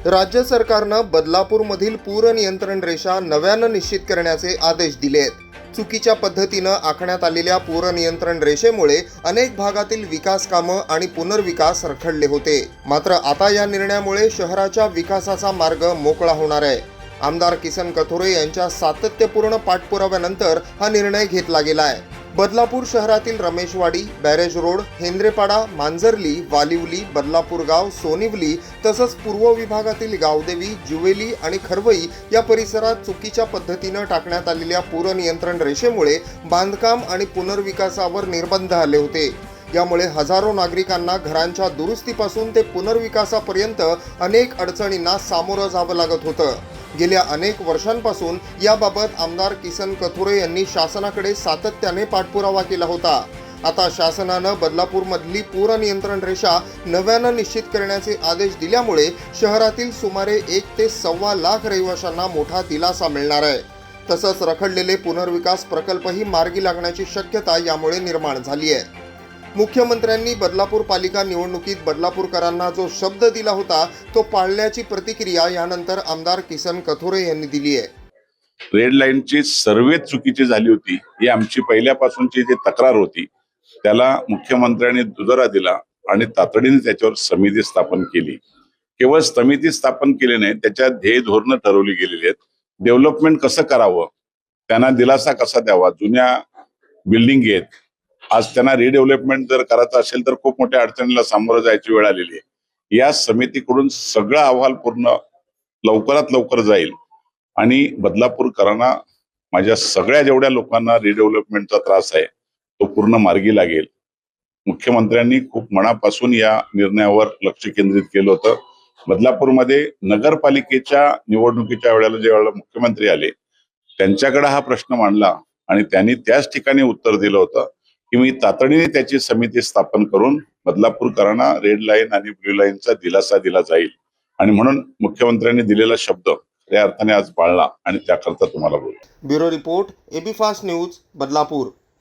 राज्य सरकारनं बदलापूरमधील पूर नियंत्रण रेषा नव्यानं निश्चित करण्याचे आदेश दिले आहेत। चुकीच्या पद्धतीनं आखण्यात आलेल्या पूर नियंत्रण रेषेमुळे अनेक भागातील विकास कामं आणि पुनर्विकास रखडले होते। मात्र आता या निर्णयामुळे शहराच्या विकासाचा मार्ग मोकळा होणार आहे। आमदार किसन कथोरे यांच्या सातत्यपूर्ण पाठपुराव्यानंतर हा निर्णय घेतला गेला आहे। बदलापूर शहरातील रमेशवाडी, बॅरेज रोड, हेंद्रेपाडा, मांजरली, वालिवली, बदलापूर गाव, सोनिवली तसंच पूर्व विभागातील गावदेवी, जुवेली आणि खरवई या परिसरात चुकीच्या पद्धतीनं टाकण्यात आलेल्या पूर नियंत्रण रेषेमुळे बांधकाम आणि पुनर्विकासावर निर्बंध आले होते। यामुळे हजारो नागरिकांना घरांच्या दुरुस्तीपासून ते पुनर्विकासापर्यंत अनेक अडचणींना सामोरं जावं लागत होतं। गेल्या अनेक वर्षांपासून याबाबत आमदार किसन कथोरे यांनी शासनाकडे सातत्याने पाठपुरावा केला होता। आता शासनानं बदलापूरमधली पूर नियंत्रण रेषा नव्यानं निश्चित करण्याचे आदेश दिल्यामुळे शहरातील सुमारे 1 ते 1.25 लाख रहिवाशांना मोठा दिलासा मिळणार आहे। तसंच रखडलेले पुनर्विकास प्रकल्पही मार्गी लागण्याची शक्यता यामुळे निर्माण झाली आहे। मुख्यमंत्र्यांनी बदलापूर पालिका निवडणुकीत बदलापूरकरांना जो शब्द दिला होता तो पाळल्याची प्रतिक्रिया यानंतर आमदार किसन कथोरे यांनी दिली आहे। रेड लाईनची सर्वे चुकीची झाली होती, ही आमची पहिल्यापासूनची जी तक्रार होती त्याला मुख्यमंत्र्यांनी दुजोरा दिला आणि तातडीने त्याच्यावर समिती स्थापन केली। केवळ समिती स्थापन केली नाही, त्याच्यात ध्येय धोरणं ठरवली गेलेली आहेत। डेव्हलपमेंट कसं करावं, त्यांना दिलासा कसा द्यावा, जुन्या बिल्डिंग आहेत आज त्यांना रिडेव्हलपमेंट जर करायचं असेल तर खूप मोठ्या अडचणीला सामोरं जायची वेळ आलेली आहे। या समितीकडून सगळा अहवाल पूर्ण लवकरात लवकर जाईल आणि बदलापूरकरांना, माझ्या सगळ्या जेवढ्या लोकांना रिडेव्हलपमेंटचा त्रास आहे तो पूर्ण मार्गी लागेल। मुख्यमंत्र्यांनी खूप मनापासून या निर्णयावर लक्ष केंद्रित केलं होतं। बदलापूरमध्ये नगरपालिकेच्या निवडणुकीच्या वेळेला ज्यावेळेला मुख्यमंत्री आले त्यांच्याकडे हा प्रश्न मांडला आणि त्यांनी त्याच ठिकाणी उत्तर दिलं होतं की मी तातडीने त्याची समिती स्थापन करून बदलापूरकरांना रेड लाईन आणि ब्ल्यू लाईनचा दिलासा दिला जाईल आणि म्हणून मुख्यमंत्र्यांनी दिलेला शब्द त्या अर्थाने आज पाळला आणि त्याकरता तुम्हाला बोलतो। Bureau report, AB fast news, Badlapur.